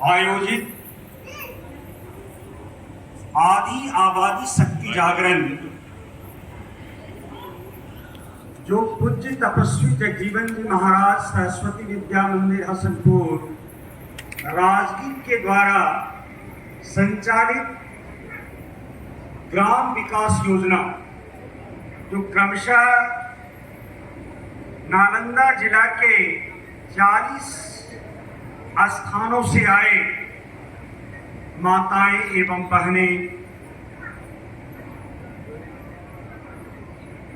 आयोजित आदि आबादी शक्ति जागरण जो पूज्य तपस्वी जगजीवन जी महाराज सरस्वती विद्या मंदिर हसनपुर राजगीर के द्वारा संचालित ग्राम विकास योजना जो क्रमशः नालंदा जिला के 40 स्थानों से आए माताएं एवं बहनें,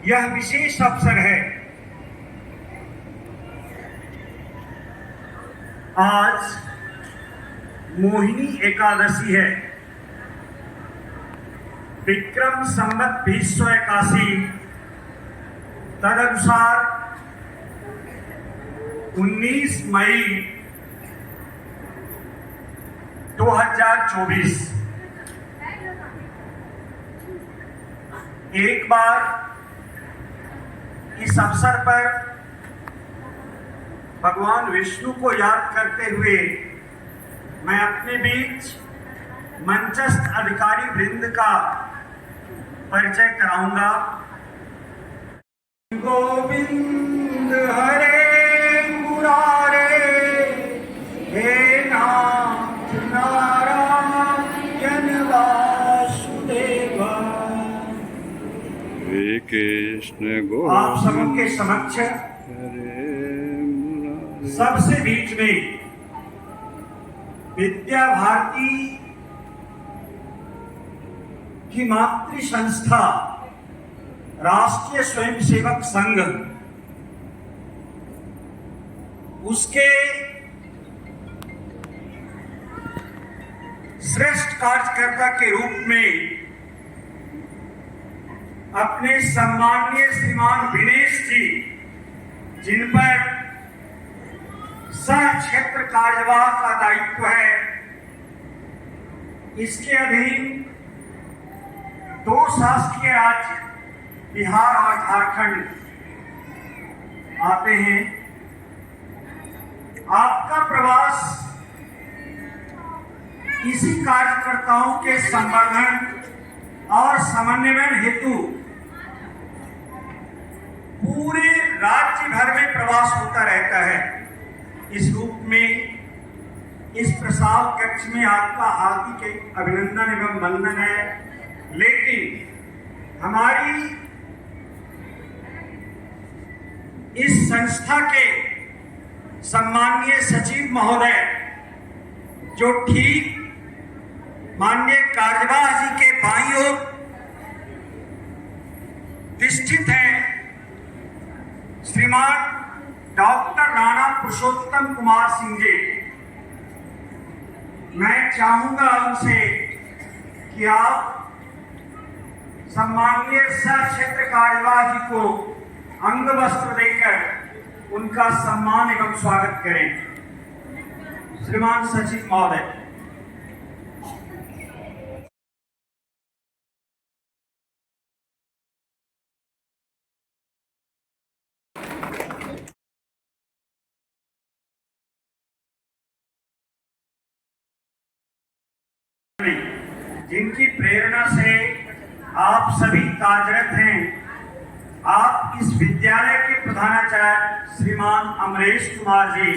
यह विशेष अवसर है। आज मोहिनी एकादशी है। विक्रम संवत 2081 तदनुसार 19 मई 2024 एक बार इस अवसर पर भगवान विष्णु को याद करते हुए मैं अपने बीच मंचस्थ अधिकारी वृंद का परिचय कराऊंगा। गोविंद हरे मुरारे हे नाथ नारायण वासुदेव। हे कृष्ण गोविंद। आप सबों के समक्ष सबसे बीच में विद्या भारती की मातृ संस्था राष्ट्रीय स्वयंसेवक संघ, उसके श्रेष्ठ कार्यकर्ता के रूप में अपने सम्माननीय श्रीमान विनेश जी, जिन पर सह क्षेत्र कार्यवाह का दायित्व है, इसके अधीन 2 शासकीय राज्य बिहार और झारखंड आते हैं। आपका प्रवास इसी कार्यकर्ताओं के संवर्धन और समन्वय हेतु पूरे राज्य भर में प्रवास होता रहता है। इस रूप में इस प्रसाद कक्ष में आपका हार्दिक अभिनंदन एवं वंदन है। लेकिन हमारी इस संस्था के सम्माननीय सचिव महोदय, जो ठीक माननीय कार्यवाह जी के बाईं ओर स्थित हैं, श्रीमान डॉक्टर राणा पुरुषोत्तम कुमार सिंह जी, मैं चाहूंगा उनसे कि आप सम्माननीय सह क्षेत्र कार्यवाह जी को अंग वस्त्र देकर उनका सम्मान एवं स्वागत करें। श्रीमान सचिव महोदय। जिनकी प्रेरणा से आप सभी कार्यरत हैं, आप इस विद्यालय के प्रधानाचार्य श्रीमान अमरेश कुमार जी,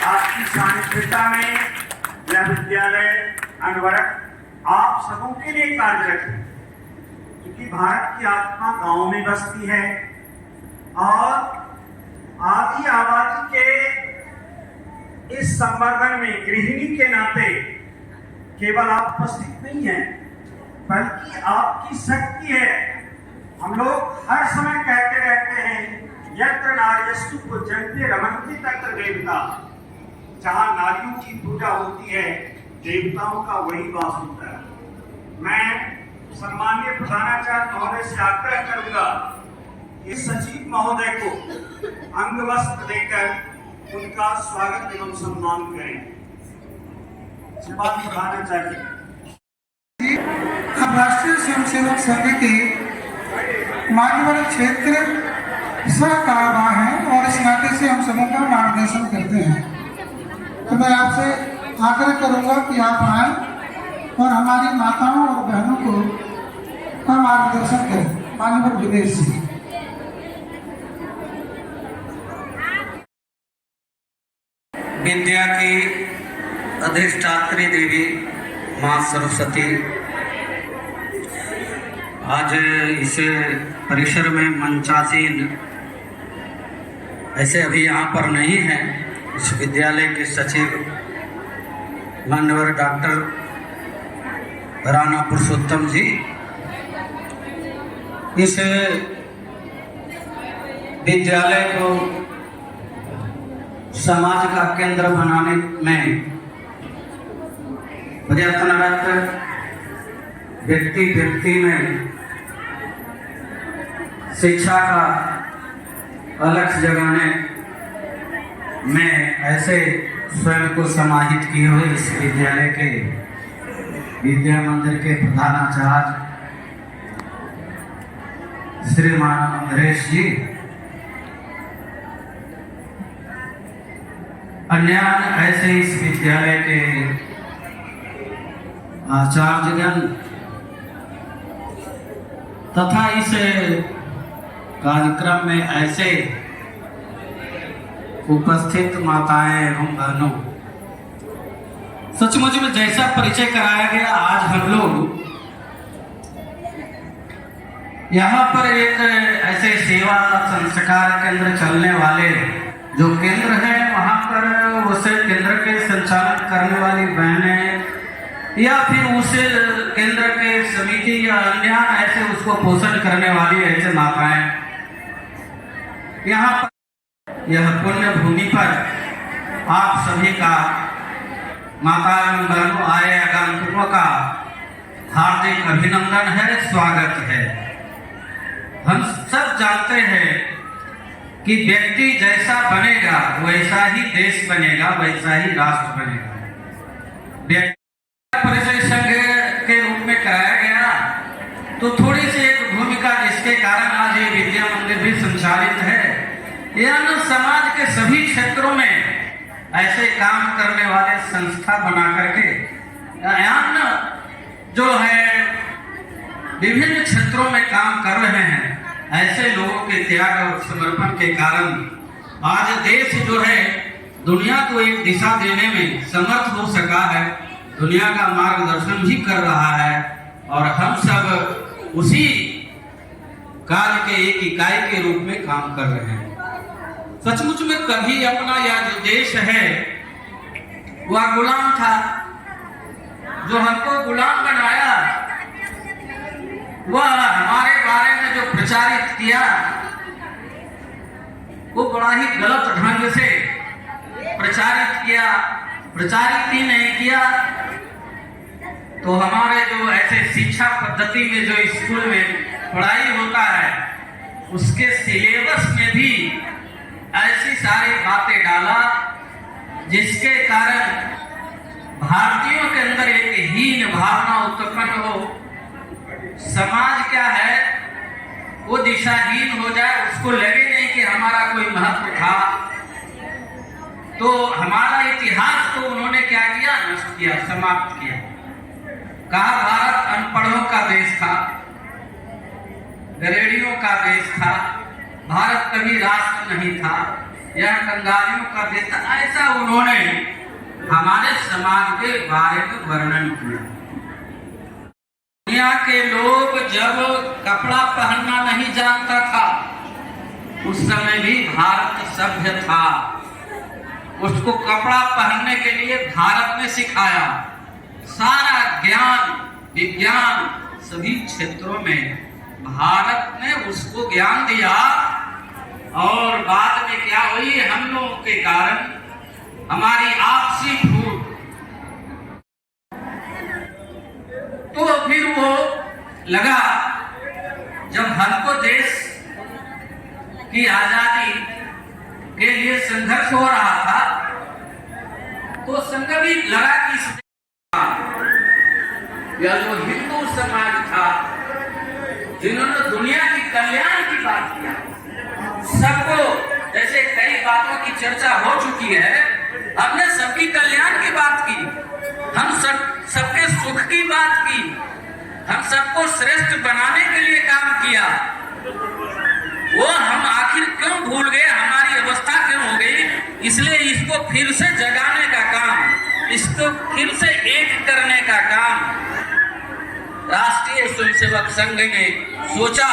आपकी सानिध्यता में यह विद्यालय अनवरत आप सबों के लिए कार्यरत है। क्योंकि भारत की आत्मा गांव में बसती है और आदि आबादी के इस संवर्धन में गृहिणी के नाते केवल आप उपस्थित नहीं हैं, बल्कि आपकी शक्ति है। हम लोग हर समय कहते रहते हैं, यत्र नार्यस्तु पूज्यन्ते रमन्ते तत्र देवता। जहां नारियों की पूजा होती है, देवताओं का वही वास होता है। मैं सम्माननीय प्रधानाचार्य महोदय से आग्रह करूंगा, इस सचिव महोदय को अंग वस्त्र देकर उनका स्वागत एवं सम्मान करें। हम राष्ट्रीय स्वयंसेवक संघ के मान्यवर क्षेत्र सहकारवा है और इस नाते से हम सबों का मार्गदर्शन करते हैं। तो मैं आपसे आग्रह करूंगा कि आप आए और हमारी माताओं और बहनों को का मार्गदर्शन करें। मान्यवर विदेश से विद्या की अधिष्ठात्री देवी माँ सरस्वती आज इस परिसर में मंचासीन ऐसे अभी यहाँ पर नहीं है। इस विद्यालय के सचिव माननीय डॉक्टर राणा पुरुषोत्तम जी इस विद्यालय को समाज का केंद्र बनाने में प्रयत्नरत व्यक्ति में शिक्षा का अलग जगाने में ऐसे स्वयं को समाहित किए हुए इस विद्यालय के विद्या मंदिर के प्रधानाचार्य श्रीमान नरेश जी, अन्य ऐसे इस विद्यालय के आचार्यगण तथा इस कार्यक्रम में ऐसे उपस्थित माताएं एवं बहनों, सचमुच में जैसा परिचय कराया गया, आज हम लोग यहाँ पर एक ऐसे सेवा संस्कार केंद्र चलने वाले जो केंद्र है, वहाँ पर उस केंद्र के संचालन करने वाली बहनें या फिर उस केंद्र के समिति या अन्य ऐसे उसको पोषण करने वाली ऐसे माताएं यहाँ पर यह पुण्य भूमि पर आप सभी का माता एवं बहनों आए आगंतुकों का हार्दिक अभिनंदन है, स्वागत है। हम सब जानते हैं कि व्यक्ति जैसा बनेगा वैसा ही देश बनेगा, वैसा ही राष्ट्र बनेगा। परिचय संघ के रूप में कराया गया तो थोड़ी सी एक भूमिका जिसके कारण आज ये विद्या मंदिर भी संचालित है। यह समाज के सभी क्षेत्रों में ऐसे काम करने वाले संस्था बना करके जो है विभिन्न क्षेत्रों में काम कर रहे हैं। ऐसे लोगों के त्याग और समर्पण के कारण आज देश जो है दुनिया को एक दिशा देने में समर्थ हो सका है, दुनिया का मार्गदर्शन भी कर रहा है और हम सब उसी काल के एक इकाई के रूप में काम कर रहे हैं। सचमुच में कभी अपना यह जो देश है वह गुलाम था, जो हमको गुलाम बनाया वह हमारे बारे में जो प्रचारित किया वो बड़ा ही गलत ढंग से प्रचारित किया, प्रचारित ही नहीं किया। तो हमारे जो ऐसे शिक्षा पद्धति में जो स्कूल में पढ़ाई होता है उसके सिलेबस में भी ऐसी सारी बातें डाला जिसके कारण भारतीयों के अंदर एक हीन भावना उत्पन्न हो, समाज क्या है वो दिशाहीन हो जाए, उसको लगे नहीं कि हमारा कोई महत्व था। तो हमारा इतिहास तो उन्होंने क्या किया, नष्ट किया, समाप्त किया। कहा भारत अनपढ़ों का देश था, गरेड़ियों का देश था, भारत कभी राष्ट्र नहीं था, यह कंगालियों का देश था। ऐसा उन्होंने हमारे समाज के बारे में वर्णन किया। दुनिया के लोग जब कपड़ा पहनना नहीं जानता था उस समय भी भारत सभ्य था, उसको कपड़ा पहनने के लिए भारत ने सिखाया। सारा ज्ञान विज्ञान सभी क्षेत्रों में भारत ने उसको ज्ञान दिया और बाद में क्या हुई, हम लोगों के कारण हमारी आपसी फूट, तो फिर वो लगा जब हमको देश की आजादी के लिए संघर्ष हो रहा था तो संघ भी लगा कि यह जो हिंदू समाज था जिन्होंने दुनिया की कल्याण बात किया। सबको, जैसे कई बातों की चर्चा हो चुकी है, हमने सबकी कल्याण की बात की, हम सबके सुख की बात की, हम सबको श्रेष्ठ बनाने के लिए काम किया। वो हम आखिर क्यों भूल गए, हमारी अवस्था क्यों हो गई? इसलिए इसको फिर से जगाने का काम, इसको फिर से एक करने का काम राष्ट्रीय स्वयंसेवक संघ ने सोचा।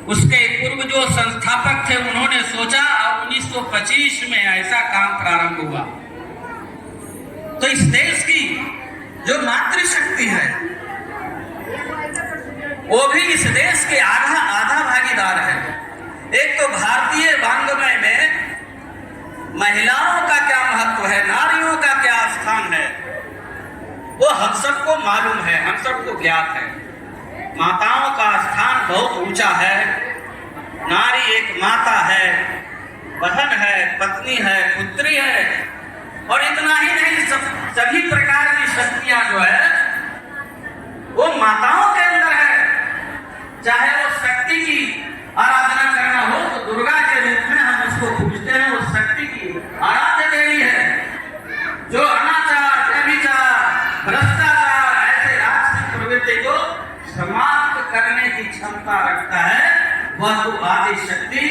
उसके पूर्व जो संस्थापक थे उन्होंने सोचा और 1925 में ऐसा काम प्रारंभ हुआ। तो इस देश की जो मातृशक्ति है वो भी इस देश के आधा भागीदार है। एक तो भारतीय वांग्मय में महिलाओं का क्या महत्व है, नारियों का क्या स्थान है, वो हम सबको मालूम है, हम सबको ज्ञात है। माताओं का स्थान बहुत ऊंचा है। नारी एक माता है, बहन है, पत्नी है, पुत्री है, और इतना ही नहीं, सभी प्रकार की शक्तियां जो है वो माताओं के अंदर है। चाहे वो शक्ति की आराधना करना हो तो दुर्गा के रूप में हम उसको पूजते हैं, वो शक्ति की आराध्य देवी है। जो अनाचार, व्यभिचार, भ्रष्टाचार, ऐसे राजसिक प्रवृत्ति को समाप्त करने की क्षमता रखता है, वह तो आदि शक्ति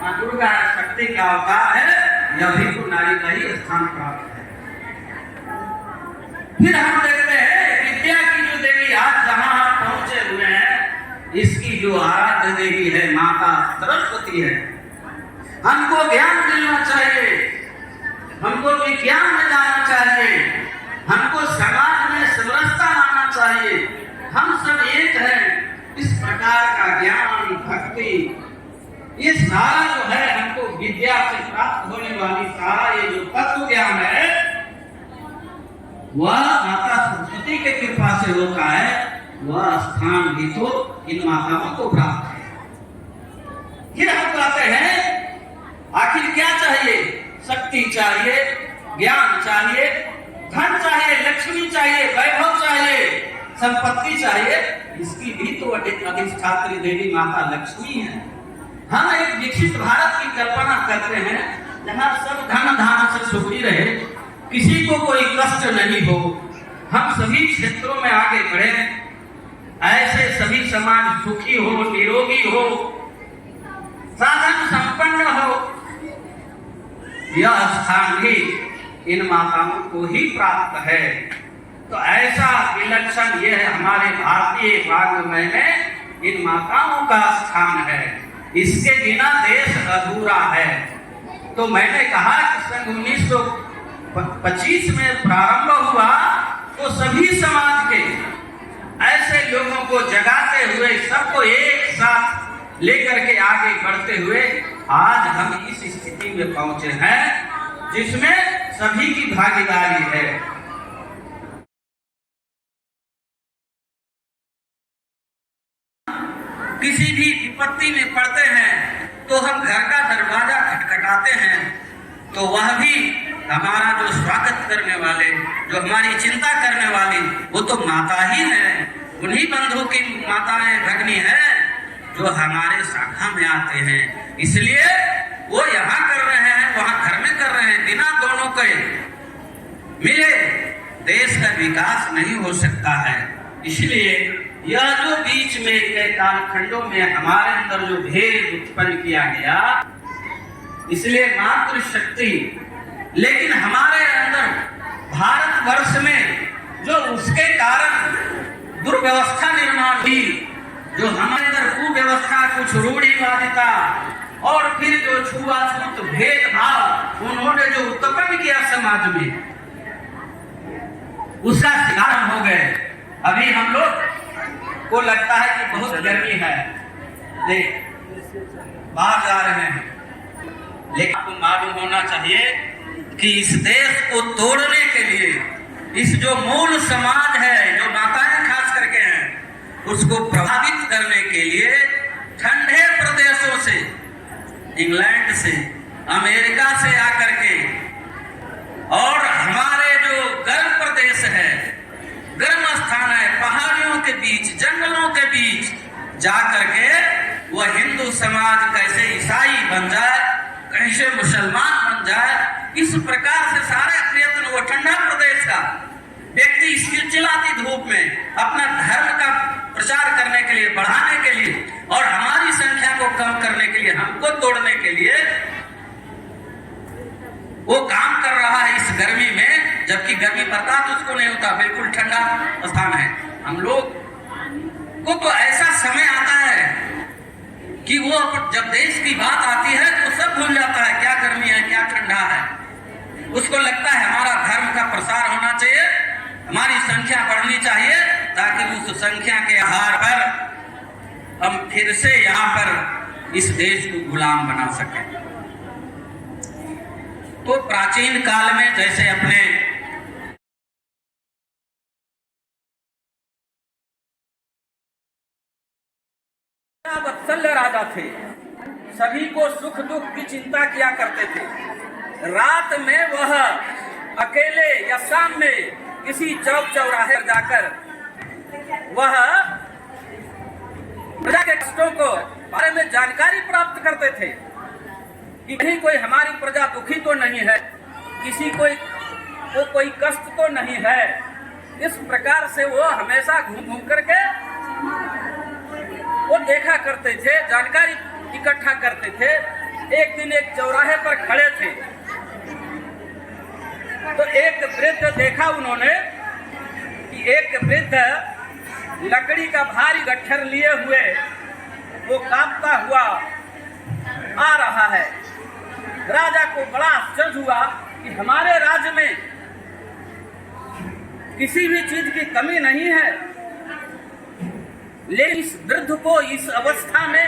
मां दुर्गा शक्ति का अवतार है। यह भी तो नारी का ही स्थान प्राप्त है। फिर हम देखते हैं विद्या की जो देवी आज जहां पहुंचे हुए हैं, इसकी जो आराध्य देवी है माता सरस्वती है। हमको ज्ञान मिलना चाहिए, हमको विज्ञान में जाना चाहिए, हमको समाज में समरसता आना चाहिए, हम सब एक हैं। इस प्रकार का ज्ञान, भक्ति, ये सारा जो है हमको विद्या से प्राप्त होने वाली सारा ये जो तत्व ज्ञान है वह माता सरस्वती के कृपा से होता है। वह स्थान भी तो इन माताओं को प्राप्त है। फिर हम कहते हैं आखिर क्या चाहिए? शक्ति चाहिए, ज्ञान चाहिए, धन चाहिए, लक्ष्मी चाहिए, वैभव चाहिए, संपत्ति चाहिए। इसकी भी तो अधिष्ठात्री देवी माता लक्ष्मी है। हम एक विकसित भारत की कल्पना करते हैं जहाँ सब धन धान से सुखी रहे, किसी को कोई कष्ट नहीं हो, हम सभी क्षेत्रों में आगे बढ़े, ऐसे सभी समाज सुखी हो, निरोगी हो, साधन संपन्न हो। यह स्थान भी इन माताओं को ही प्राप्त है। तो ऐसा विलक्षण ये है हमारे भारतीय वाङ्मय में इन माताओं का स्थान है। इसके बिना देश अधूरा है। तो मैंने कहा कि सन 1925 में प्रारंभ हुआ तो सभी समाज के ऐसे लोगों को जगाते हुए, सबको एक साथ लेकर के आगे बढ़ते हुए आज हम इस स्थिति में पहुंचे हैं जिसमें सभी की भागीदारी है। किसी भी विपत्ति में पड़ते हैं तो हम घर का दरवाजा खटखटाते हैं, तो वह भी हमारा जो स्वागत करने वाले, जो हमारी चिंता करने वाली, वो तो माता ही है। उन्हीं बंधु की माताएं, भगनी है जो हमारे शाखा में आते हैं। इसलिए वो यहाँ कर रहे हैं, वहां घर में कर रहे हैं। बिना दोनों के मिले देश का विकास नहीं हो सकता है। इसलिए यह जो बीच में के कालखंडों में हमारे अंदर जो भेद उत्पन्न किया गया, इसलिए मातृशक्ति, लेकिन हमारे अंदर भारतवर्ष में जो उसके कारण दुर्व्यवस्था निर्माण हुई, जो हमारे अंदर कुव्यवस्था, कुछ रूढ़िवादिता और फिर जो छुआछूत भेदभाव उन्होंने जो उत्पन्न किया समाज में, उसका शिकार हो गए। अभी हम लोग को लगता है कि बहुत गर्मी है, बाहर जा रहे हैं, लेकिन आपको मालूम होना चाहिए कि इस देश को तोड़ने के लिए, इस जो मूल समाज है, जो माताएं खास करके हैं, उसको प्रभावित करने के लिए ठंडे प्रदेशों से, इंग्लैंड से, अमेरिका से आकर के, और हमारे जो गर्म प्रदेश है, गर्म स्थान है, पहाड़ियों के बीच, जंगलों के बीच जा करके वह हिंदू समाज कैसे ईसाई बन जाए, कैसे मुसलमान बन जाए, इस प्रकार से सारे प्रयत्न, वो ठंडा प्रदेश का व्यक्ति इस चिलचिलाती धूप में अपना धर्म का प्रचार करने के लिए, बढ़ाने के लिए और हमारी संख्या को कम करने के लिए, हमको तोड़ने के लिए वो काम कर रहा है इस गर्मी में, जबकि गर्मी बर्दाश्त उसको नहीं होता, बिल्कुल ठंडा स्थान है। हम लोग को तो ऐसा समय आता है कि वो जब देश की बात आती है तो सब भूल जाता है क्या गर्मी है, क्या ठंडा है। उसको लगता है हमारा धर्म का प्रसार होना चाहिए, हमारी संख्या बढ़नी चाहिए, ताकि उस संख्या के आधार पर हम फिर से यहाँ पर इस देश को गुलाम बना सकें। तो प्राचीन काल में जैसे अपने वत्सल्य राजा थे, सभी को सुख दुख की चिंता किया करते थे। रात में वह अकेले या शाम में किसी चौक चौराहे पर जाकर वह प्रजा के कष्टों को बारे में जानकारी प्राप्त करते थे कि कहीं कोई हमारी प्रजा दुखी तो नहीं है, किसी को कोई कष्ट तो नहीं है। इस प्रकार से वो हमेशा घूम घूम करके वो देखा करते थे, जानकारी इकट्ठा करते थे। एक दिन एक चौराहे पर खड़े थे तो एक वृद्ध देखा उन्होंने कि एक वृद्ध लकड़ी का भारी गट्ठर लिए हुए वो कांपता हुआ आ रहा है। राजा को बड़ा आश्चर्य हुआ कि हमारे राज्य में किसी भी चीज की कमी नहीं है, लेकिन इस वृद्ध को इस अवस्था में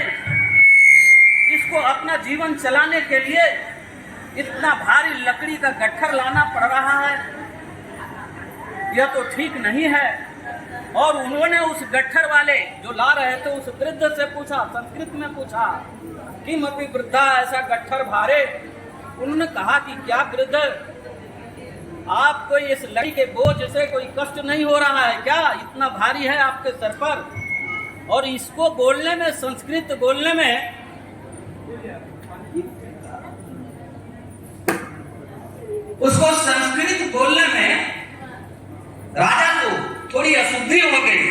इसको अपना जीवन चलाने के लिए इतना भारी लकड़ी का गट्ठर लाना पड़ रहा है, यह तो ठीक नहीं है। और उन्होंने उस गट्ठर वाले जो ला रहे थे उस वृद्ध से पूछा, संस्कृत में पूछा, किमपि वृद्धा ऐसा गट्ठर भारे। उन्होंने कहा कि क्या वृद्ध, आपको इस लकड़ी के बोझ से कोई कष्ट नहीं हो रहा है क्या? इतना भारी है आपके सर पर। और इसको बोलने में, संस्कृत बोलने में उसको संस्कृत बोलने में राजा को थोड़ी अशुद्धि हो गई।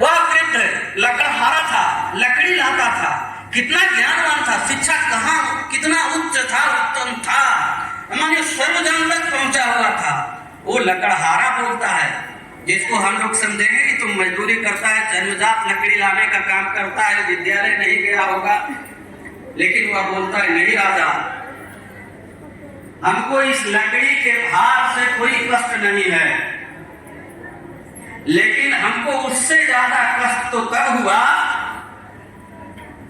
वह वृद्ध लकड़हारा था, लकड़ी लाता था, कितना ज्ञानवान था, शिक्षा कहाँ कितना उच्च था, उत्तम था, माने सर्वजन तक पहुंचा हुआ था। वो लकड़हारा बोलता है, जिसको हम लोग समझेंगे कि तुम मजदूरी करता है, जन्मजात लकड़ी लाने का काम करता है, विद्यालय नहीं गया होगा। लेकिन वह बोलता है, नहीं राजा, हमको इस लकड़ी के भार से कोई कष्ट नहीं है, लेकिन हमको उससे ज्यादा कष्ट तो कब हुआ।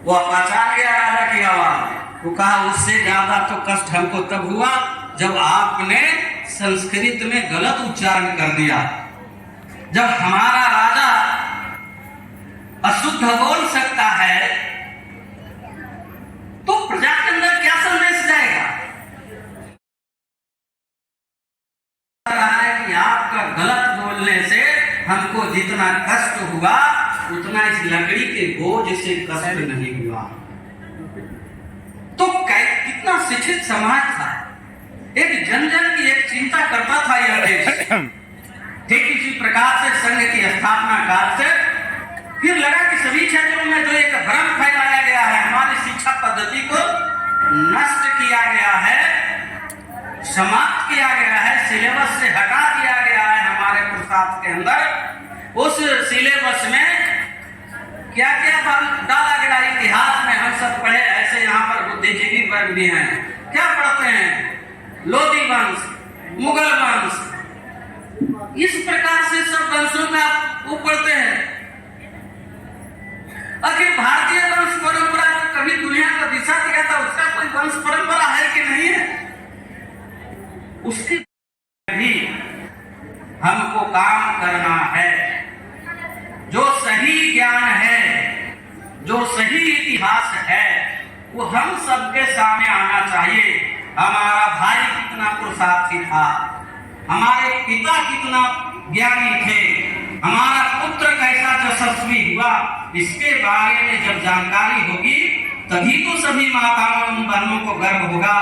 वह पहचान गया राजा की आवाज, वो कहा उससे ज्यादा तो कष्ट हमको तब हुआ जब आपने संस्कृत में गलत उच्चारण कर दिया। जब हमारा राजा अशुद्ध बोल सकता है तो प्रजा के अंदर क्या संदेश जाएगा? कि आपका गलत बोलने से हमको जितना कष्ट हुआ उतना इस लकड़ी के बोझ से कष्ट नहीं हुआ। तो कितना शिक्षित समाज था, एक जन जन की एक चिंता करता था यह देश। ठीक इसी प्रकार से संघ की स्थापना काल से फिर लगा कि सभी क्षेत्रों में जो एक भ्रम फैलाया गया है, हमारी शिक्षा पद्धति को नष्ट किया गया है, समाप्त किया गया है, सिलेबस से हटा दिया गया है हमारे प्रसाद के अंदर। उस सिलेबस में क्या क्या डाला गया इतिहास में हम सब पढ़े, ऐसे यहाँ पर बुद्धिजीवी वर्ग भी हैं, क्या पढ़ते हैं? लोधी वंश, मुगल वंश, इस प्रकार से सब वंशों का वो पढ़ते हैं। आखिर भारतीय वंश परंपरा कभी दुनिया का दिशा दिया था, उसका कोई वंश परंपरा है कि नहीं है? उसकी भी हमको काम करना है। जो सही ज्ञान है, जो सही इतिहास है, वो हम सबके सामने आना चाहिए। हमारा भाई कितना पुरुषार्थी था, हमारे पिता कितना ज्ञानी थे, हमारा पुत्र कैसा यशस्वी हुआ, इसके बारे में जब जानकारी होगी तभी तो सभी माताओं बहनों को गर्व होगा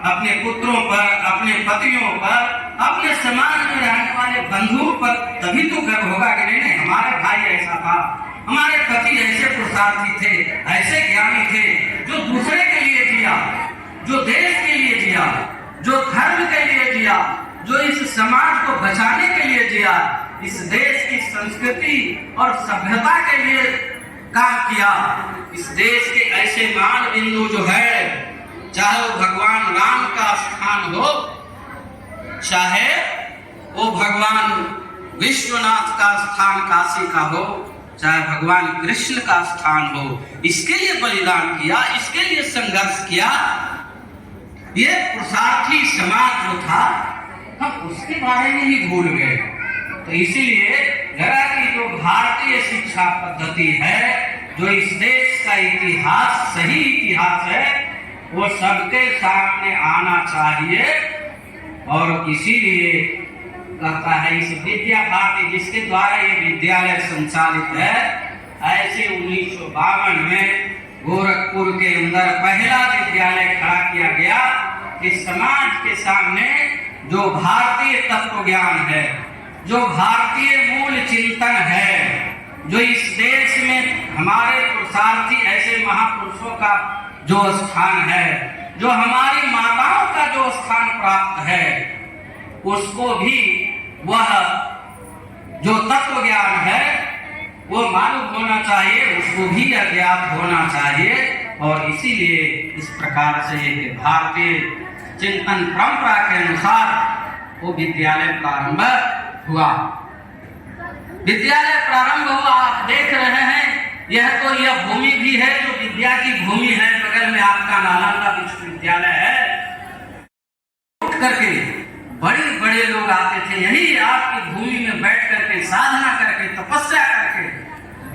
अपने पुत्रों पर, अपने पतियों पर, अपने समाज में रहने वाले बंधुओं पर, तभी तो गर्व होगा कि नहीं हमारे भाई ऐसा था, हमारे पति ऐसे पुरुषार्थी थे, ऐसे ज्ञानी थे, जो दूसरे के लिए जिया, जो देश के लिए जिया, जो धर्म के लिए जिया, जो इस समाज को बचाने के लिए जिया, इस देश की संस्कृति और सभ्यता के लिए काम किया। इस देश के ऐसे मान बिंदु जो है, चाहे वो भगवान राम का स्थान हो, चाहे वो भगवान विश्वनाथ का स्थान काशी का हो, चाहे भगवान कृष्ण का स्थान हो, इसके लिए बलिदान किया, इसके लिए संघर्ष किया। ये पुरुषार्थी समाज जो था, हम उसके बारे में ही भूल गए। तो इसीलिए जरा की जो भारतीय शिक्षा पद्धति है, जो इस देश का इतिहास, सही इतिहास है, वो सबके सामने आना चाहिए। और इसीलिए कहता है इस विद्या भारती जिसके द्वारा ये विद्यालय संचालित है, ऐसे 1952 में गोरखपुर के अंदर पहला विद्यालय खड़ा किया गया कि समाज के सामने जो भारतीय तत्व ज्ञान है, जो भारतीय मूल चिंतन है, जो इस देश में हमारे पुरुषार्थी ऐसे महापुरुषों का जो स्थान है, जो हमारी माताओं का जो स्थान प्राप्त है, उसको भी वह जो तत्व ज्ञान है वो मालूम होना चाहिए, उसको भी अज्ञात होना चाहिए। और इसीलिए इस प्रकार से एक भारतीय चिंतन परंपरा के अनुसार वो विद्यालय प्रारंभ हुआ। विद्यालय प्रारंभ हुआ, आप देख रहे हैं, यह भूमि भी है जो विद्या की भूमि है। बगल में आपका नालंदा विश्वविद्यालय है। उठ करके बड़े बड़े लोग आते थे, यही आपकी भूमि में बैठ करके साधना करके तपस्या करके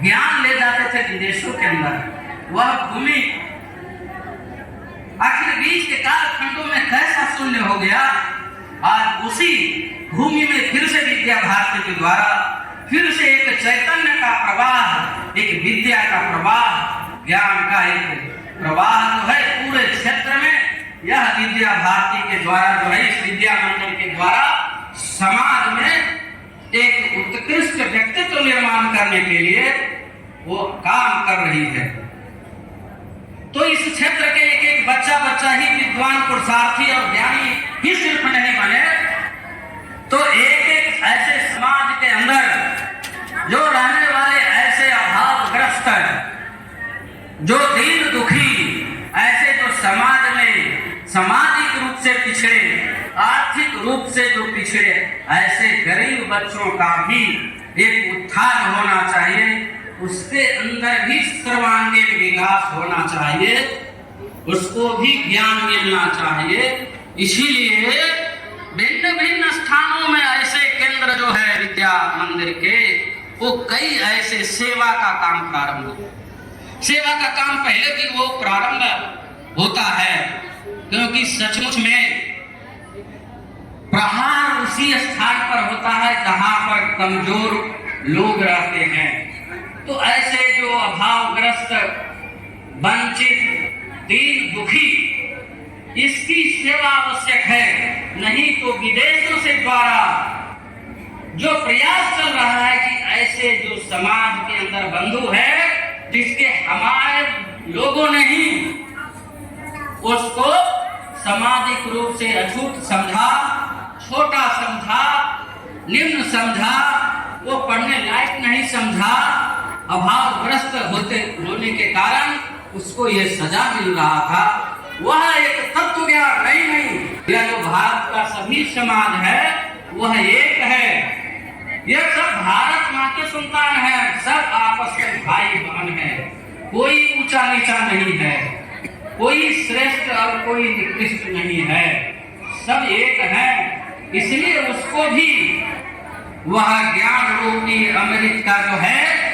ज्ञान ले जाते थे विदेशों के अंदर। वह भूमि आखिर बीच के कालखंडों में कैसा शून्य हो गया। आज उसी भूमि में फिर से विद्या भारती के द्वारा फिर से एक चैतन्य का प्रवाह, एक विद्या का प्रवाह, ज्ञान का एक प्रवाह जो है पूरे क्षेत्र में, यह विद्या भारती के द्वारा जो है, इस विद्या मंडल के द्वारा समाज में एक उत्कृष्ट व्यक्तित्व निर्माण करने के लिए वो काम कर रही है। तो इस क्षेत्र के एक एक बच्चा ही विद्वान पुरुषार्थी और ज्ञानी ही सिर्फ नहीं बने, तो एक एक ऐसे समाज के अंदर जो रहने वाले ऐसे अभावग्रस्त, जो दीन दुखी, ऐसे जो समाज में सामाजिक रूप से पिछड़े, आर्थिक रूप से जो पिछड़े, ऐसे गरीब बच्चों का भी एक उत्थान होना चाहिए। उसके अंदर भी सर्वांगीण विकास होना चाहिए, उसको भी ज्ञान मिलना चाहिए। इसीलिए भिन्न भिन्न स्थानों में ऐसे केंद्र जो है विद्या मंदिर के, वो कई ऐसे सेवा का काम प्रारंभ हो। सेवा का काम पहले भी वो प्रारंभ होता है, क्योंकि सचमुच में प्रहार उसी स्थान पर होता है जहां पर कमजोर लोग रहते हैं। तो ऐसे जो अभावग्रस्त, वंचित, दीन दुखी, इसकी सेवा आवश्यक है। नहीं तो विदेशों से द्वारा जो प्रयास चल रहा है कि ऐसे जो समाज के अंदर बंधु है, जिसके हमारे लोगों ने ही उसको सामाजिक रूप से अछूत समझा, छोटा समझा, निम्न समझा, वो पढ़ने लायक नहीं समझा, अभावग्रस्त होने के कारण उसको ये सजा मिल रहा था। वह एक तत्व ज्ञान नहीं, यह जो भारत का सभी समाज है वह एक है। यह सब भारत माँ के संतान है, सब आपस में भाई बहन है, कोई ऊंचा नीचा नहीं है, कोई श्रेष्ठ और कोई निकृष्ट नहीं है, सब एक है। इसलिए उसको भी वह ज्ञान रूपी अमृत का जो है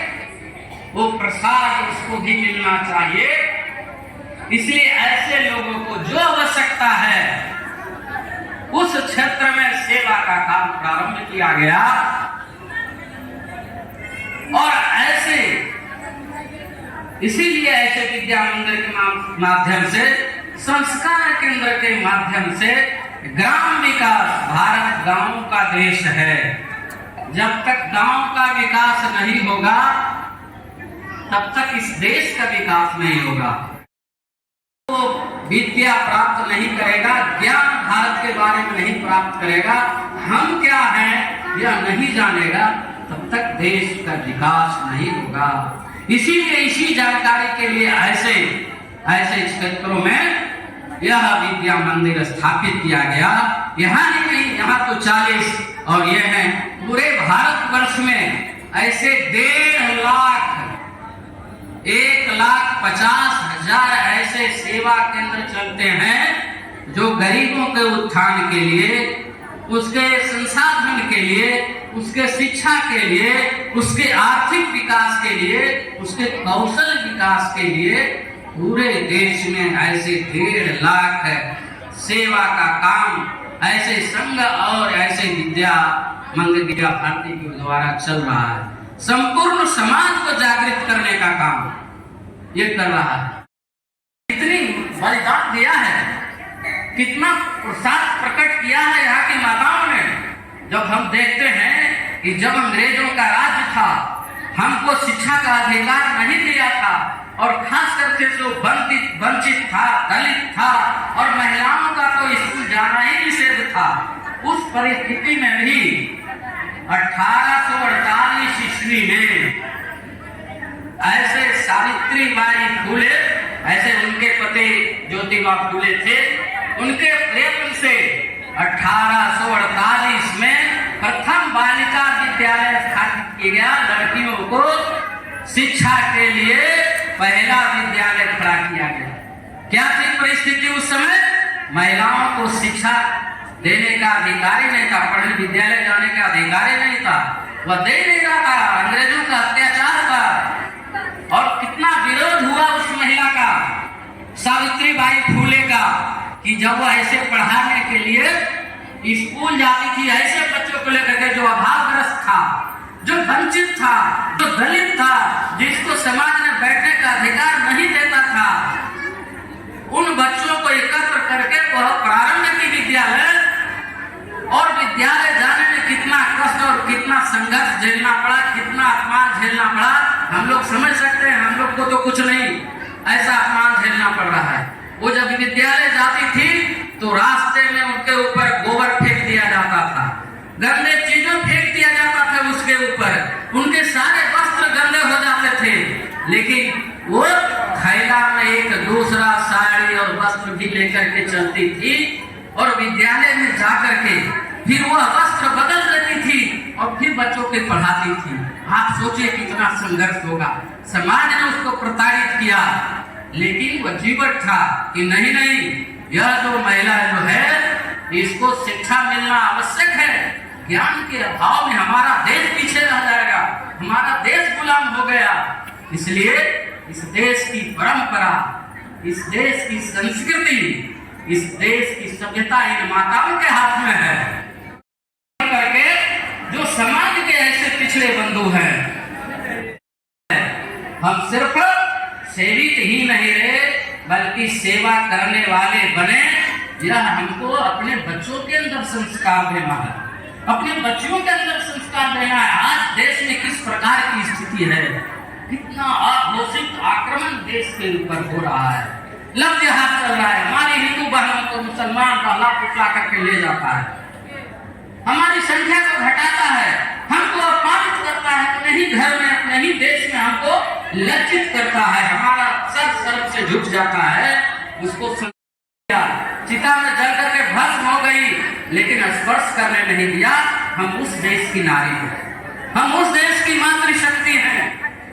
वो प्रसाद उसको भी मिलना चाहिए। इसलिए ऐसे लोगों को जो आवश्यकता है उस क्षेत्र में सेवा का काम प्रारंभ किया गया। और ऐसे इसीलिए ऐसे विद्या मंदिर के माध्यम से, संस्कार केंद्र के माध्यम से ग्राम विकास, भारत गांव का देश है। जब तक गांव का विकास नहीं होगा तब तक इस देश का विकास नहीं होगा। वो विद्या प्राप्त नहीं करेगा, ज्ञान भारत के बारे में नहीं प्राप्त करेगा, हम क्या हैं यह नहीं जानेगा, तब तक देश का विकास नहीं होगा। इसीलिए इसी जानकारी के लिए ऐसे क्षेत्रों में यह विद्या मंदिर स्थापित किया गया। यहाँ नहीं, यहाँ तो 40 और ये है पूरे भारतवर्ष में ऐसे 1.5 लाख 1,50,000 ऐसे सेवा केंद्र चलते हैं जो गरीबों के उत्थान के लिए, उसके संसाधन के लिए, उसके शिक्षा के लिए, उसके आर्थिक विकास के लिए, उसके कौशल विकास के लिए पूरे देश में ऐसे 1.5 लाख सेवा का काम ऐसे संघ और ऐसे विद्या मंदिर विद्या भारती के द्वारा चल रहा है। संपूर्ण समाज को जागृत करने का काम ये कर रहा है। कितनी बलिदान दिया है, कितना प्रसाद प्रकट किया है यहाँ की माताओं ने। जब हम देखते हैं कि जब अंग्रेजों का राज था, हमको शिक्षा का अधिकार नहीं दिया था और खास करके जो वंचित था, दलित था और महिलाओं का तो स्कूल जाना ही निषेध था, उस परिस्थिति में भी 1848 ईस्वी में ऐसे सावित्रीबाई फूले, ऐसे उनके पति ज्योतिबा फूले थे, उनके प्रयत्न से 1848 में प्रथम बालिका विद्यालय स्थापित किया गया। लड़कियों को शिक्षा के लिए पहला विद्यालय खड़ा किया गया। क्या थी परिस्थिति उस समय? महिलाओं को शिक्षा देने का अधिकार ही नहीं था, पढ़ने विद्यालय जाने का अधिकार ही नहीं था, वह दे नहीं रहा था। अंग्रेजों का अत्याचार था और कितना विरोध हुआ उस महिला का, सावित्रीबाई फूले का, कि जब वह ऐसे पढ़ाने के लिए स्कूल जाती थी ऐसे बच्चों को लेकर के जो अभावग्रस्त था, जो वंचित था, जो दलित था, जिसको समाज में बैठने का अधिकार नहीं देता था, उन बच्चों को एकत्र करके वह प्रारंभ की विद्यालय और विद्यालय जाने में कितना कष्ट और कितना संघर्ष झेलना पड़ा, कितना अपमान झेलना पड़ा, हम लोग समझ सकते हैं। हम लोग को तो कुछ नहीं ऐसा अपमान झेलना पड़ रहा है। वो जब विद्यालय जाती थी तो रास्ते में उनके ऊपर गोबर फेंक दिया जाता था, गंदे चीजों फेंक दिया जाता था उसके ऊपर, उनके सारे वस्त्र गंदे हो जाते थे, लेकिन वो थैला में एक दूसरा साड़ी और वस्त्र भी लेकर के चलती थी और विद्यालय में जाकर के फिर वह वस्त्र बदल देती थी और फिर बच्चों को पढ़ाती थी। आप सोचिए कितना संघर्ष होगा। समाज ने उसको प्रताड़ित किया, लेकिन वह जीवट था कि नहीं, यह जो महिला जो है इसको शिक्षा मिलना आवश्यक है। ज्ञान के अभाव में हमारा देश पीछे रह जाएगा, हमारा देश गुलाम हो गया। इसलिए इस देश की परंपरा, इस देश की संस्कृति, इस देश की सभ्यता इन माताओं के हाथ में है। करके जो समाज के ऐसे पिछड़े बंधु हैं, हम सिर्फ सेवित ही नहीं रहे बल्कि सेवा करने वाले बने। यह हमको अपने बच्चों के अंदर संस्कार देना है, अपने बच्चों के अंदर संस्कार देना है। आज देश में किस प्रकार की स्थिति है, कितना अघोषित आक्रमण देश के ऊपर हो रहा है, लव जिहाद चल रहा है, हमारी हिंदू बहनों को मुसलमान बहला पुतला करके ले जाता है, हमारी संख्या को घटाता है, हमको अपमानित करता है, अपने ही घर में अपने ही देश में हमको लज्जित करता है, हमारा सर सर्व से झुक जाता है। उसको चिता में जल करके भस्म हो गई, लेकिन स्पर्श करने नहीं दिया। हम उस देश की नारी हैं, हम उस देश की मातृशक्ति हैं।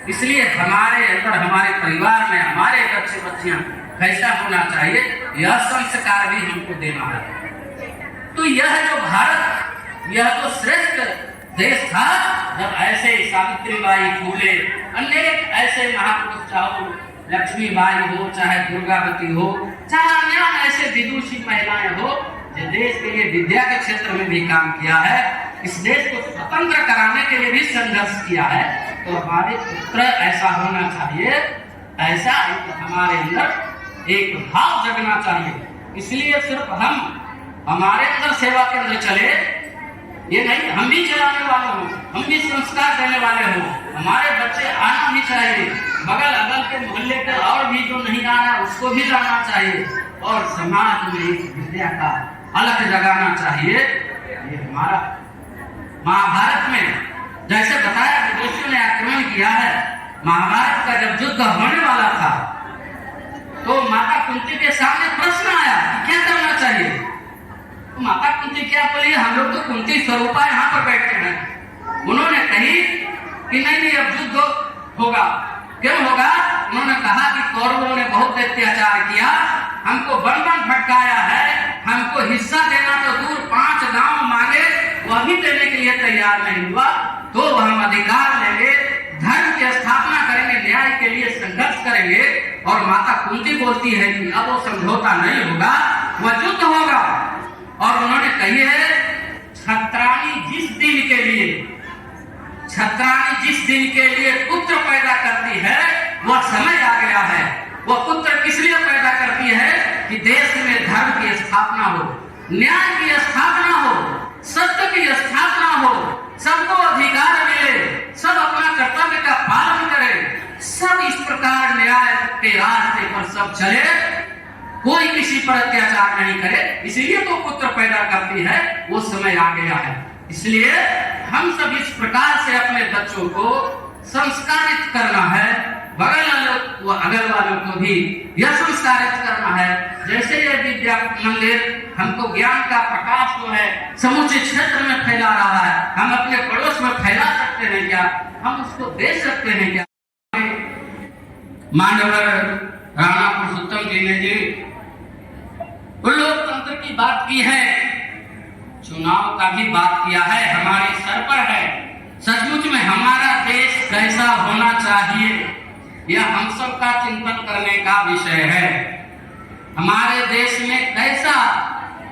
इसलिए हमारे अंदर, हमारे परिवार में हमारे बच्चे बच्चियां कैसा होना चाहिए, यह संस्कार भी हमको देना है। तो यह जो भारत, यह तो श्रेष्ठ देश था जब ऐसे सावित्रीबाई फूले, अनेक ऐसे महापुरुष, चाहे लक्ष्मीबाई हो, चाहे दुर्गावती हो, चाहे अन्य ऐसे विदुषी महिलाएं हो, जो देश के लिए विद्या के क्षेत्र में भी काम किया है। इस देश को स्वतंत्र कराने के लिए भी संघर्ष किया है, तो हमारे पुत्र ऐसा होना चाहिए, ऐसा हमारे अंदर एक भाव जगना चाहिए। इसलिए सिर्फ हमारे अंदर सेवा केंद्र चले ये नहीं, हम भी चलाने वाले हों, हम भी संस्कार देने वाले हों, हमारे बच्चे आना भी चाहिए, बगल अगल के मोहल्ले के और भी जो नहीं आ रहा उसको भी जाना चाहिए, और समाज में इस विद्या का अलग जगाना चाहिए। ये हमारा महाभारत में जैसे बताया विदेशियों ने आक्रमण किया है, महाभारत का जब युद्ध होने वाला था तो माता कुंती के सामने प्रश्न आया कि क्या करना चाहिए। तो माता कुंती क्या बोली, हम लोग तो कुंती स्वरूपा यहाँ पर बैठे हैं। उन्होंने कही कि नहीं अब युद्ध होगा। क्यों होगा? उन्होंने कहा कि कौरवों ने बहुत अत्याचार किया, हमको वन वन भटकाया है, हमको हिस्सा देना तो दूर 5 गांव मांगे वह भी देने के लिए तैयार नहीं हुआ, तो हम अधिकार लेंगे, धर्म की स्थापना करेंगे, न्याय के लिए संघर्ष करेंगे। और माता कुंती बोलती है कि अब वो समझौता नहीं होगा, वह युद्ध होगा। और उन्होंने कही है छत्राणी जिस दिन के लिए पुत्र पैदा करती है वह समय आ गया है। वह पुत्र किस लिए पैदा करती है कि देश में धर्म की स्थापना हो, न्याय की स्थापना हो, सत्य की स्थापना हो, सबको अधिकार मिले, सब अपना कर्तव्य का पालन करें, सब इस प्रकार न्याय के रास्ते पर सब चले, कोई किसी पर अत्याचार नहीं करे। इसलिए तो पुत्र पैदा करती है, वो समय आ गया है। इसलिए हम सब इस प्रकार से अपने बच्चों को संस्कारित करना है, बगल वालों व अगल वालों को भी यह संस्कारित करना है। जैसे ये विद्या मंदिर हमको ज्ञान का प्रकाश जो है समूचे क्षेत्र में फैला रहा है, हम अपने पड़ोस में फैला सकते हैं क्या, हम उसको दे सकते हैं क्या। मान्यवर राणा पुरुषोत्तम जी ने जी लोकतंत्र की बात की है, चुनाव का भी बात किया है, हमारे सर पर है। सचमुच में हमारा देश कैसा होना चाहिए यह हम सब का चिंतन करने का विषय है। हमारे देश में कैसा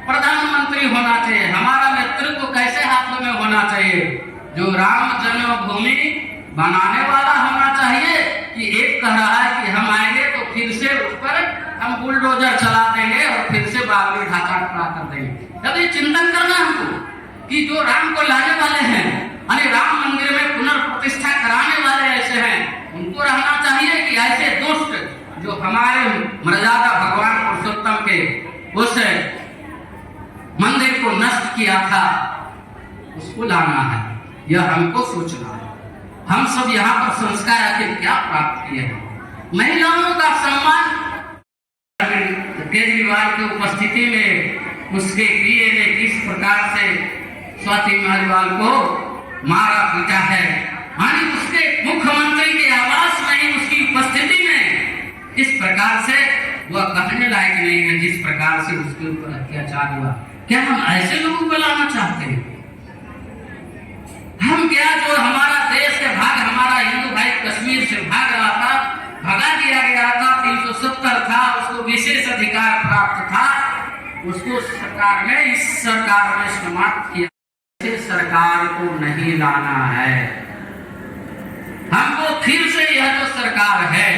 प्रधानमंत्री होना चाहिए, हमारा नेतृत्व कैसे हाथों में होना चाहिए, जो राम जन्मभूमि बनाने वाला होना चाहिए कि एक कह रहा है कि हम आएंगे तो फिर से उस पर हम बुलडोजर चला देंगे और फिर से बावली ढांचा खड़ा कर देंगे। जब ये चिंतन करना हमको कि जो राम को लाने वाले हैं, यानी राम मंदिर में पुनर्प्रतिष्ठा कराने वाले ऐसे हैं, उनको रहना चाहिए कि ऐसे दुष्ट जो हमारे मर्यादा भगवान पुरुषोत्तम के उस मंदिर को नष्ट किया था उसको लाना है, यह हमको सोचना है। हम सब यहाँ पर संस्कार आखिर क्या प्राप्त किए हैं? महिलाओं का सम्मान केजरीवाल की उपस्थिति में उसके पीए ने किस प्रकार से स्वाति मालीवाल को मारा पीटा है, यानी उसके मुख्यमंत्री के आवास में ही उसकी उपस्थिति में इस प्रकार से वह कहने लायक नहीं है जिस प्रकार से उसके ऊपर अत्याचार हुआ। क्या हम ऐसे लोगों को लाना चाहते हैं? हम क्या जो हमारा देश से भाग, हमारा हिंदू भाई कश्मीर से भाग रहा था, भगा दिया गया था, 370 था, उसको विशेष अधिकार प्राप्त था, उसको सरकार ने इस सरकार ने समाप्त किया। इस सरकार को नहीं लाना है, हमको फिर से यह जो सरकार है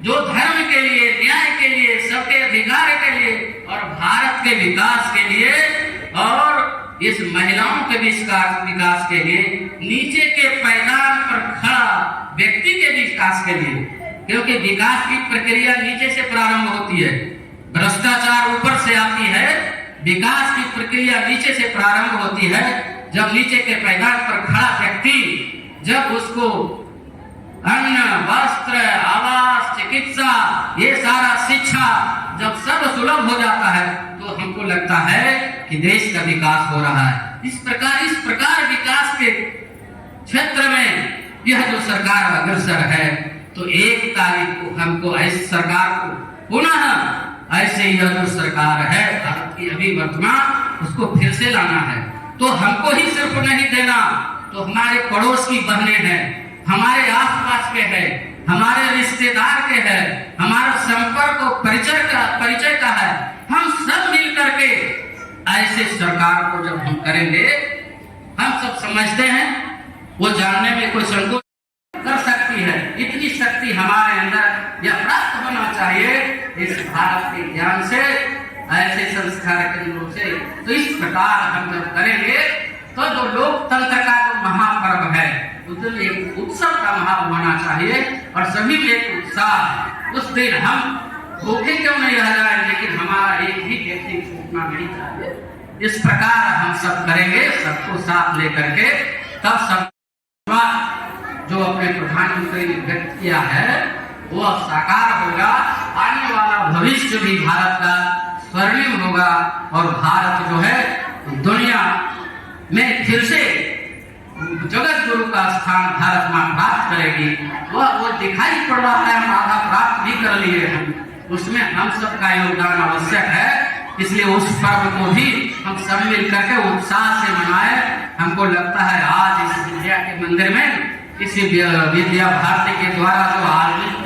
जो धर्म के लिए, न्याय के लिए, सबके अधिकार के लिए और भारत के विकास के लिए और इस महिलाओं के विकास के लिए, नीचे के पैदान पर खड़ा व्यक्ति के विकास के लिए, क्योंकि विकास की प्रक्रिया नीचे से प्रारंभ होती है, भ्रष्टाचार ऊपर से आती है, विकास की प्रक्रिया नीचे से प्रारंभ होती है। जब नीचे के पैदान पर खड़ा व्यक्ति, जब उसको अन्न, वस्त्र, आवास, चिकित्सा, ये सारा शिक्षा जब सब सुलभ हो जाता है तो हमको लगता है कि देश का विकास हो रहा है। इस प्रकार विकास के क्षेत्र में यह जो सरकार अग्रसर है, तो 1 तारीख को हमको इस सरकार को पुनः ऐसे यह जो सरकार है भारत की अभी वर्तमान, उसको फिर से लाना है। तो हमको ही सिर्फ नहीं देना, तो हमारे पड़ोस की बहनें हैं, हमारे आसपास के हैं, हमारे रिश्तेदार के हैं, हमारा संपर्क और परिचय का है, हम सब मिल करके ऐसे सरकार को जब हम करेंगे, हम सब समझते हैं वो जानने में कोई संकोच कर सकती है। इतनी शक्ति हमारे अंदर यह प्राप्त होना चाहिए इस भारत के ज्ञान से, ऐसे संस्कार केंद्रों से। तो इस प्रकार हम जब करेंगे तो जो लोकतंत्र का जो महापर्व है उसमें एक उत्सव का माहौल होना चाहिए और सभी में एक उत्साह। उस दिन हम भूखे क्यों नहीं रह जाए, लेकिन हमारा एक भी व्यक्ति छूटना नहीं चाहिए। इस प्रकार हम सब करेंगे, सबको साथ लेकर के, तब सब जो अपने प्रधानमंत्री ने व्यक्त किया है वो साकार होगा। आने वाला भविष्य भी भारत का स्वर्णिम होगा और भारत जो है दुनिया में फिर से जगत गुरु का स्थान भारत मां प्राप्त करेगी। वो दिखाई पड़ रहा है, हम आधा प्राप्त भी कर लिए हैं, उसमें हम सबका योगदान आवश्यक है। इसलिए उस पर्व को भी हम सब मिल करके उत्साह से मनाए। हमको लगता है आज इस विद्या के मंदिर में, इस विद्या भारती के द्वारा जो आयोजित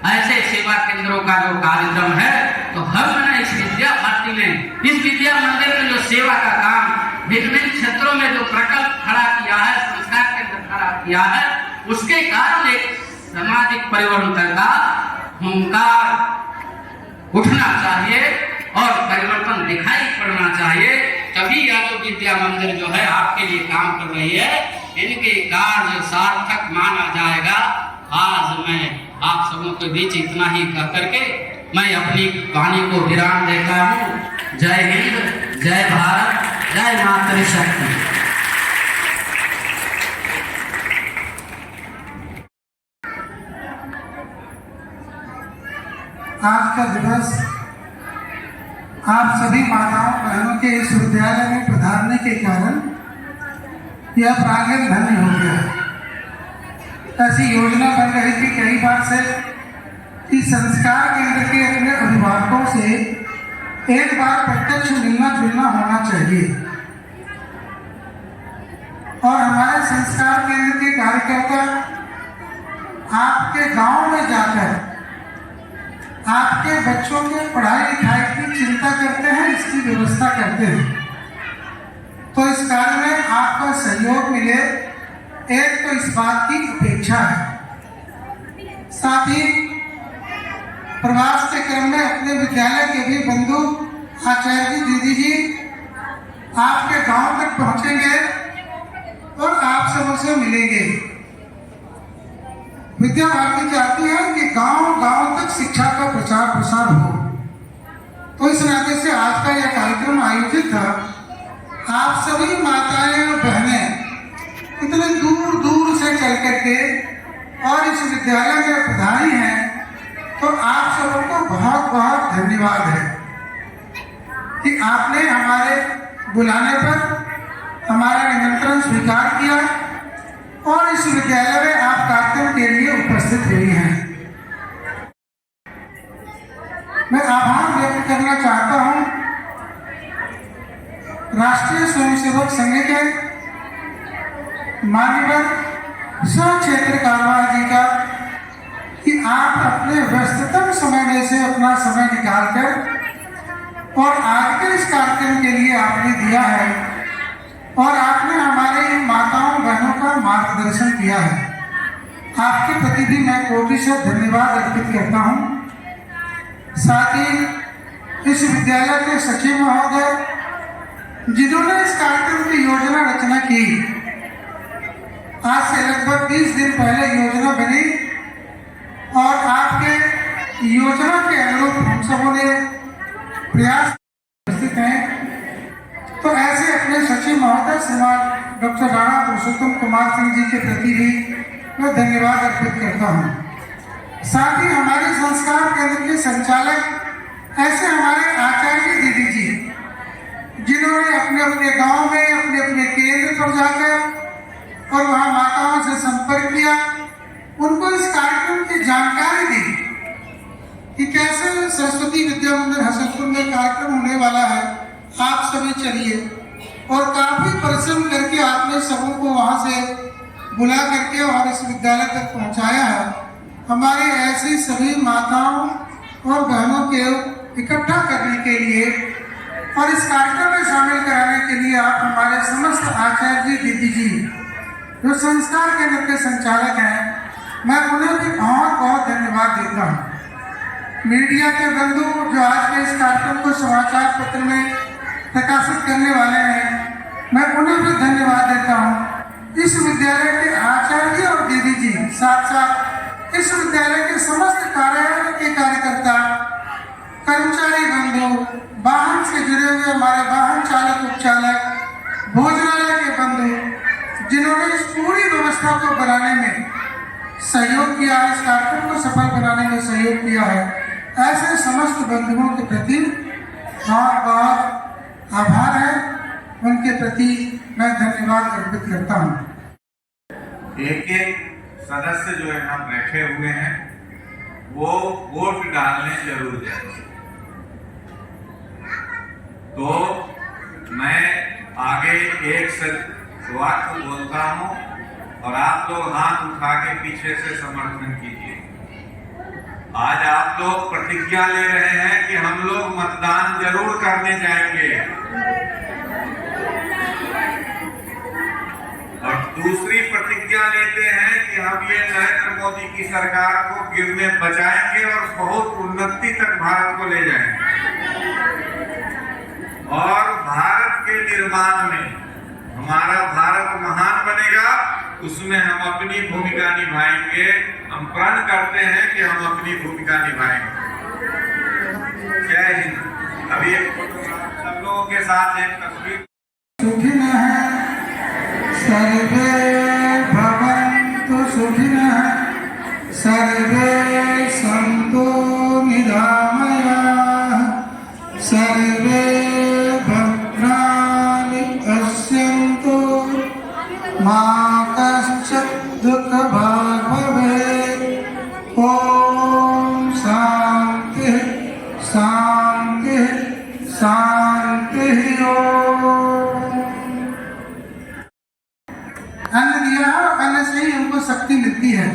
ऐसे सेवा केंद्रों का जो कार्यक्रम है, तो हमने इस विद्या भारती में, इस विद्या मंदिर में जो सेवा का काम विभिन्न क्षेत्रों में जो प्रकल्प खड़ा किया है, संस्कार केंद्र खड़ा किया है, उसके कारण एक सामाजिक परिवर्तन का हुंकार उठना चाहिए और परिवर्तन दिखाई पड़ना चाहिए। तभी यह जो विद्या मंदिर जो है आपके लिए काम कर रही है, इनके कार्य सार्थक माना जाएगा। आज मैं आप सबों के बीच इतना ही कह करके मैं अपनी वाणी को विराम देता हूँ। जय हिंद, जय भारत, जय मातृ शक्ति। आज का दिवस आप सभी माताओं बहनों के इस विद्यालय में पधारने के कारण यह प्रांगण धन्य हो गया। ऐसी योजना बन रही थी कई बार से कि संस्कार केंद्र के अपने अभिभावकों से एक बार प्रत्यक्ष मिलना जुलना होना चाहिए और हमारे संस्कार केंद्र के कार्यकर्ता आपके गांव में जाकर आपके बच्चों के पढ़ाई लिखाई की चिंता करते हैं, इसकी व्यवस्था करते हैं। तो इस कार्य में आपका सहयोग मिले, एक तो इस बात की अपेक्षा है। साथ ही प्रवास के क्रम में अपने विद्यालय के भी बंधु आचार्य जी, दीदी जी आपके गांव तक पहुंचेंगे और आप सबसे मिलेंगे। विद्या भारती चाहती है कि गांव-गांव तक शिक्षा का प्रचार प्रसार हो। तो इस नाते से आज का यह कार्यक्रम आयोजित था। आप सभी माताएं और बहनें इतने दूर दूर से चल करके और इस विद्यालय में पधारी हैं, तो आप सबको बहुत बहुत धन्यवाद है कि आपने हमारे बुलाने पर हमारा निमंत्रण स्वीकार किया और इस विद्यालय में आप कार्यक्रम के लिए उपस्थित हुई हैं। मैं आभार व्यक्त करना चाहता हूं राष्ट्रीय स्वयंसेवक संघ के माननीय सह क्षेत्र कारवार जी का कि आप अपने व्यस्ततम समय में से अपना समय निकालकर और आज के इस कार्यक्रम के लिए आपने दिया है और आपने हमारे इन माताओं बहनों का मार्गदर्शन किया है। आपके प्रति भी मैं कोटि से धन्यवाद अर्पित करता हूं। साथ ही इस विद्यालय के सचिव महोदय जिन्होंने इस कार्यक्रम की योजना रचना की, आज से लगभग 20 दिन पहले योजना बनी और आपके योजना के अनुरूप हम सबों ने प्रयास उपस्थित हैं। तो ऐसे अपने सचिव महोदय श्रीमान डॉक्टर राणा पुरुषोत्तम कुमार सिंह जी के प्रति भी मैं धन्यवाद अर्पित करता हूँ। साथ ही हमारे संस्कार केंद्र के संचालक ऐसे हमारे आचार्य दीदी जी जिन्होंने अपने अपने गांव में अपने अपने केंद्र पर जाकर और वहां माताओं से संपर्क किया, उनको इस कार्यक्रम की जानकारी दी कि कैसे सरस्वती विद्या मंदिर हसनपुर में कार्यक्रम होने वाला है, आप सभी चलिए। और काफी परिश्रम करके आपने सबों को वहां से बुला करके और इस विद्यालय तक पहुंचाया है। हमारे ऐसी सभी माताओं और बहनों के इकट्ठा करने के लिए और इस कार्यक्रम में शामिल कराने के लिए आप हमारे समस्त आचार्य जी, दीदी जी, जो संस्कार केंद्र के संचालक हैं, मैं उन्हें भी बहुत बहुत धन्यवाद देता हूँ। मीडिया के बंधु जो आज के इस कार्यक्रम को समाचार पत्र में प्रकाशित करने वाले हैं, मैं उन्हें भी धन्यवाद देता हूँ। इस विद्यालय के आचार्य और दीदी जी, साथ साथ इस विद्यालय के समस्त कार्यालय के कार्यकर्ता, कर्मचारी बंधु, वाहन से जुड़े हुए हमारे वाहन चालक, उपचालक, भोजनालय के बंधु, जिन्होंने इस पूरी व्यवस्था को बनाने में सहयोग किया है, इस कार्यक्रम को सफल बनाने में सहयोग किया है, ऐसे समस्त बंधुओं के प्रति बहुत बहुत आभार है। उनके प्रति मैं धन्यवाद अर्पित करता हूँ। एक एक सदस्य जो यहाँ बैठे हुए हैं वो वोट डालने जरूर जाए। तो मैं आगे एक वाक्य बोलता हूँ और आप लोग हाथ उठा के पीछे से समर्थन कीजिए। आज आप लोग प्रतिज्ञा ले रहे हैं कि हम लोग मतदान जरूर करने जाएंगे, और दूसरी प्रतिज्ञा लेते हैं कि हम ये नरेंद्र मोदी की सरकार को गिरने बचाएंगे और बहुत उन्नति तक भारत को ले जाएंगे। और भारत के निर्माण में हमारा भारत महान बनेगा, उसमें हम अपनी भूमिका निभाएंगे। हम प्रण करते हैं कि हम अपनी भूमिका निभाएंगे। जय हिंद। अभी सब लोगों के साथ एक तस्वीर। सर्वे भवन्तु सुखिनः, सर्वे सन्तु निरामयाः, सर्वे भद्राणि पश्यन्तु, मा कश्चित् दुःखभाग् भवेत्। ॐ शान्तिः शान्तिः शान्तिः। अन्न दिया है और अन्न से ही हमको शक्ति मिलती है।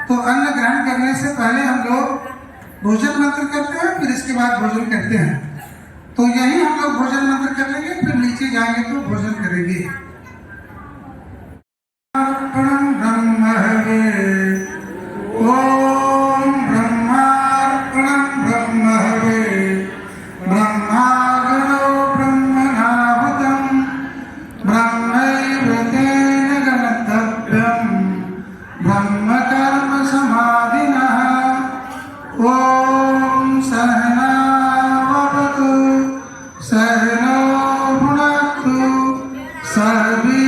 तो अन्न ग्रहण करने से पहले हम लोग भोजन मंत्र करते हैं, फिर इसके बाद भोजन करते हैं। तो यही हम लोग भोजन मंत्र कर लेंगे, फिर नीचे जाएंगे तो भोजन करेंगे। अर्पणं ब्रह्मवे, ओम ब्रह्मार्पणं ब्रह्मवे, ब्रह्माग्नो ब्रह्मणाहुतं, ब्रह्मैवतेन गणतव्यं, ब्रह्म कर्म समाधिनः। ओम सहनावतु सहनौ भुनक्तु, सर्वे